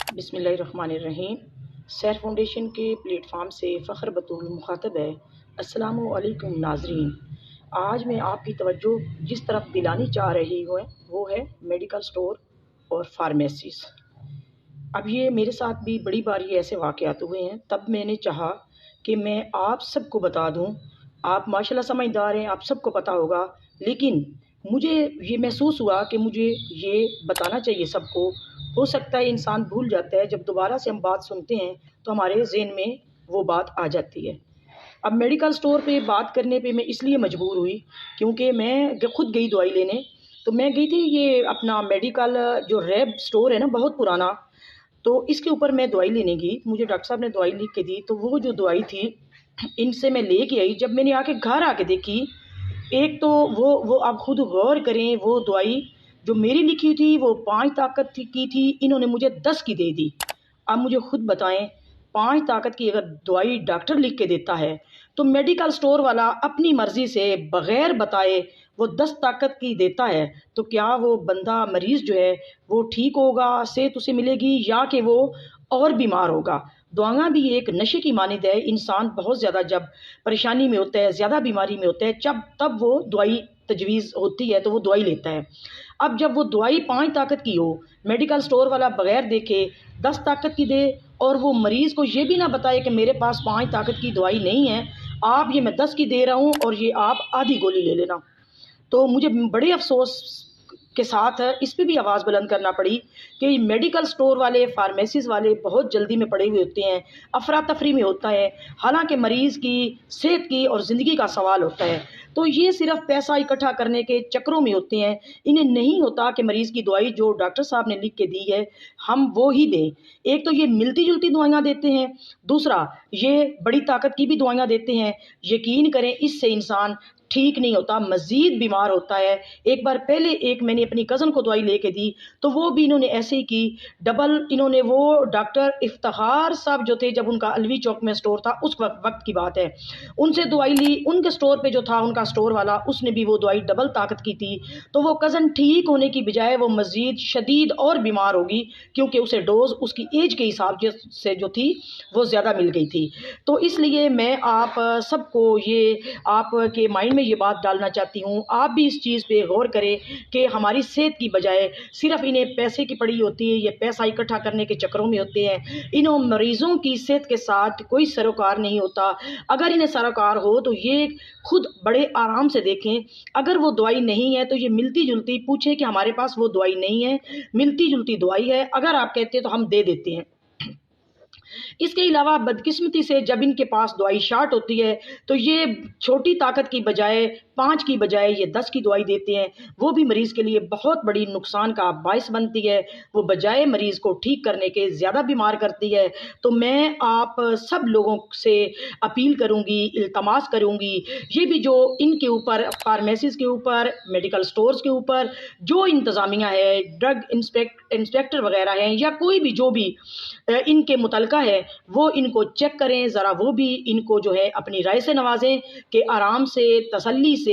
بسم اللہ الرحمن الرحیم۔ سیر فاؤنڈیشن کے پلیٹ فارم سے فخر بطول مخاطب ہے۔ السلام علیکم ناظرین، آج میں آپ کی توجہ جس طرف دلانے چاہ رہی ہوں وہ ہے میڈیکل سٹور اور فارمیسیز۔ اب یہ میرے ساتھ بھی بڑی بار یہ ایسے واقعات ہوئے ہیں، تب میں نے چاہا کہ میں آپ سب کو بتا دوں۔ آپ ماشاءاللہ سمجھدار ہیں، آپ سب کو پتہ ہوگا، لیکن مجھے یہ محسوس ہوا کہ مجھے یہ بتانا چاہیے سب کو۔ ہو سکتا ہے انسان بھول جاتا ہے، جب دوبارہ سے ہم بات سنتے ہیں تو ہمارے ذہن میں وہ بات آ جاتی ہے۔ اب میڈیکل سٹور پہ بات کرنے پہ میں اس لیے مجبور ہوئی کیونکہ میں خود گئی دوائی لینے، تو میں گئی تھی یہ اپنا میڈیکل جو ریب سٹور ہے نا، بہت پرانا، تو اس کے اوپر میں دوائی لینے گئی۔ مجھے ڈاکٹر صاحب نے دوائی لکھ کے دی، تو وہ جو دوائی تھی ان سے میں لے کے آئی۔ جب میں نے گھر آ کے دیکھی، ایک تو وہ آپ خود غور کریں، وہ دوائی جو میری لکھی تھی وہ 5 طاقت کی تھی، انہوں نے مجھے 10 کی دے دی۔ اب مجھے خود بتائیں، 5 طاقت کی اگر دوائی ڈاکٹر لکھ کے دیتا ہے تو میڈیکل سٹور والا اپنی مرضی سے بغیر بتائے وہ 10 طاقت کی دیتا ہے، تو کیا وہ بندہ مریض جو ہے وہ ٹھیک ہوگا، صحت اسے ملے گی، یا کہ وہ اور بیمار ہوگا؟ دوائیاں بھی ایک نشے کی مانند ہے۔ انسان بہت زیادہ جب پریشانی میں ہوتا ہے، زیادہ بیماری میں ہوتا ہے، تب وہ دوائی تجویز ہوتی ہے تو وہ دوائی لیتا ہے۔ اب جب وہ دوائی 5 طاقت کی ہو، میڈیکل سٹور والا بغیر دیکھے 10 طاقت کی دے، اور وہ مریض کو یہ بھی نہ بتائے کہ میرے پاس 5 طاقت کی دوائی نہیں ہے، آپ یہ میں 10 کی دے رہا ہوں اور یہ آپ آدھی گولی لے لینا، تو مجھے بڑے افسوس کے ساتھ اس پہ بھی آواز بلند کرنا پڑی کہ میڈیکل سٹور والے، فارمیسیز والے بہت جلدی میں پڑے ہوئے ہوتے ہیں، افراتفری میں ہوتا ہے، حالانکہ مریض کی صحت کی اور زندگی کا سوال ہوتا ہے۔ تو یہ صرف پیسہ اکٹھا کرنے کے چکروں میں ہوتے ہیں، انہیں نہیں ہوتا کہ مریض کی دوائی جو ڈاکٹر صاحب نے لکھ کے دی ہے ہم وہ ہی دیں۔ ایک تو یہ ملتی جلتی دوائیاں دیتے ہیں، دوسرا یہ بڑی طاقت کی بھی دوائیاں دیتے ہیں۔ یقین کریں اس سے انسان ٹھیک نہیں ہوتا، مزید بیمار ہوتا ہے۔ ایک بار پہلے میں نے اپنی کزن کو دوائی لے کے دی، تو وہ بھی انہوں نے ایسے ہی کی، ڈبل انہوں نے، وہ ڈاکٹر افتخار صاحب جو تھے، جب ان کا الوی چوک میں سٹور تھا اس وقت کی بات ہے، ان سے دوائی لی، ان کے سٹور پہ جو تھا ان کا سٹور والا، اس نے بھی وہ دوائی ڈبل طاقت کی تھی، تو وہ کزن ٹھیک ہونے کی بجائے وہ مزید شدید اور بیمار ہوگی، کیونکہ اسے ڈوز اس کی ایج کے حساب سے جو تھی وہ زیادہ مل گئی تھی۔ تو اس لیے میں آپ سب کو یہ آپ کے مائنڈ میں یہ بات ڈالنا چاہتی ہوں، آپ بھی اس چیز پہ غور کریں کہ ہماری صحت کی بجائے صرف انہیں پیسے کی پڑی ہوتی ہے، یہ پیسہ اکٹھا کرنے کے چکروں میں ہوتے ہیں، انہوں مریضوں کی صحت کے ساتھ کوئی سروکار نہیں ہوتا۔ اگر انہیں سروکار ہو تو یہ خود بڑے آرام سے دیکھیں، اگر وہ دوائی نہیں ہے تو یہ ملتی جلتی پوچھیں کہ ہمارے پاس وہ دوائی نہیں ہے، ملتی جلتی دوائی ہے، اگر آپ کہتے ہیں تو ہم دے دیتے ہیں۔ اس کے علاوہ بدقسمتی سے جب ان کے پاس دوائی شارٹ ہوتی ہے تو یہ چھوٹی طاقت کی بجائے 5 کی بجائے یہ 10 کی دوائی دیتے ہیں، وہ بھی مریض کے لیے بہت بڑی نقصان کا باعث بنتی ہے، وہ بجائے مریض کو ٹھیک کرنے کے زیادہ بیمار کرتی ہے۔ تو میں آپ سب لوگوں سے اپیل کروں گی، التماس کروں گی، یہ بھی جو ان کے اوپر، فارمیسیز کے اوپر، میڈیکل سٹورز کے اوپر جو انتظامیہ ہے، ڈرگ انسپیکٹر وغیرہ ہیں، یا کوئی بھی جو بھی ان کے متعلقہ ہے، وہ ان کو چیک کریں ذرا، وہ بھی ان کو جو ہے اپنی رائے سے نوازیں کہ آرام سے، تسلی سے،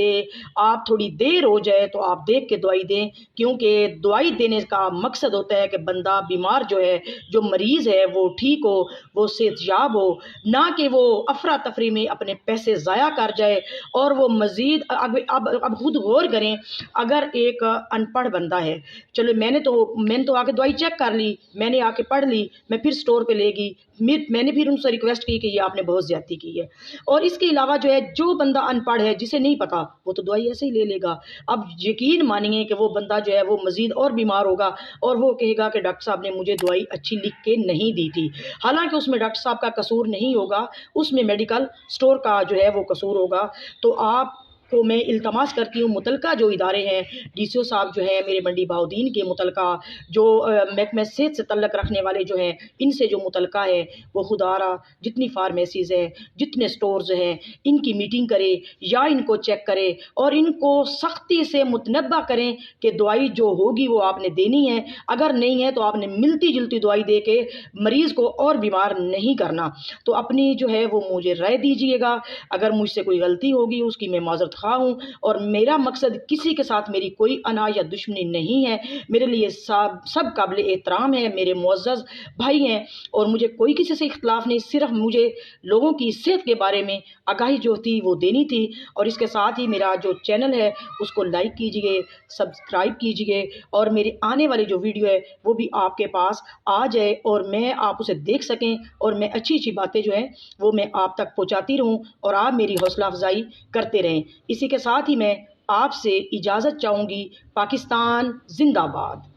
آپ تھوڑی دیر ہو جائے تو آپ دیکھ کے دوائی دیں، کیونکہ دوائی دینے کا مقصد ہوتا ہے کہ بندہ بیمار جو ہے، جو مریض ہے وہ ٹھیک ہو، وہ صحت یاب ہو، نہ کہ وہ افراتفری میں اپنے پیسے ضائع کر جائے، اور وہ مزید اب خود غور کریں، اگر ایک ان پڑھ بندہ ہے، چلو میں نے تو آ کے دوائی چیک کر لی، میں نے آ کے پڑھ لی، میں پھر سٹور پہ لے گئی، میں نے پھر ان سے ریکویسٹ کی کہ یہ آپ نے بہت زیادتی کی ہے۔ اور اس کے علاوہ جو ہے، جو بندہ ان پڑھ ہے، جسے نہیں پتا، وہ تو دوائی ایسے ہی لے لے گا۔ اب یقین مانیے کہ وہ بندہ جو ہے وہ مزید اور بیمار ہوگا، اور وہ کہے گا کہ ڈاکٹر صاحب نے مجھے دوائی اچھی لکھ کے نہیں دی تھی، حالانکہ اس میں ڈاکٹر صاحب کا قصور نہیں ہوگا، اس میں میڈیکل سٹور کا جو ہے وہ قصور ہوگا۔ تو آپ کو میں التماس کرتی ہوں، متعلقہ جو ادارے ہیں، ڈی سی او صاحب جو ہیں میرے منڈی بہاؤدین کے، متعلقہ جو محکمہ صحت سے تعلق رکھنے والے جو ہیں، ان سے جو متعلقہ ہے، وہ خدا را جتنی فارمیسیز ہیں، جتنے سٹورز ہیں، ان کی میٹنگ کرے، یا ان کو چیک کرے، اور ان کو سختی سے متنبہ کریں کہ دوائی جو ہوگی وہ آپ نے دینی ہے، اگر نہیں ہے تو آپ نے ملتی جلتی دوائی دے کے مریض کو اور بیمار نہیں کرنا۔ تو اپنی جو ہے وہ مجھے رائے دیجئے گا، اگر مجھ سے کوئی غلطی ہوگی اس کی میں معذرت خواہ ہوں اور میرا مقصد کسی کے ساتھ میری کوئی انا یا دشمنی نہیں ہے۔ میرے لیے سب قابل احترام ہے، میرے معزز بھائی ہیں اور مجھے کوئی کسی سے اختلاف نہیں، صرف مجھے لوگوں کی صحت کے بارے میں آگاہی جو تھی وہ دینی تھی۔ اور اس کے ساتھ ہی میرا جو چینل ہے اس کو لائک کیجئے، سبسکرائب کیجئے اور میری آنے والی جو ویڈیو ہے وہ بھی آپ کے پاس آ جائے اور میں آپ اسے دیکھ سکیں اور میں اچھی اچھی باتیں جو ہیں وہ میں آپ تک پہنچاتی رہوں اور آپ میری حوصلہ افزائی کرتے رہیں۔ اسی کے ساتھ ہی میں آپ سے اجازت چاہوں گی۔ پاکستان زندہ باد۔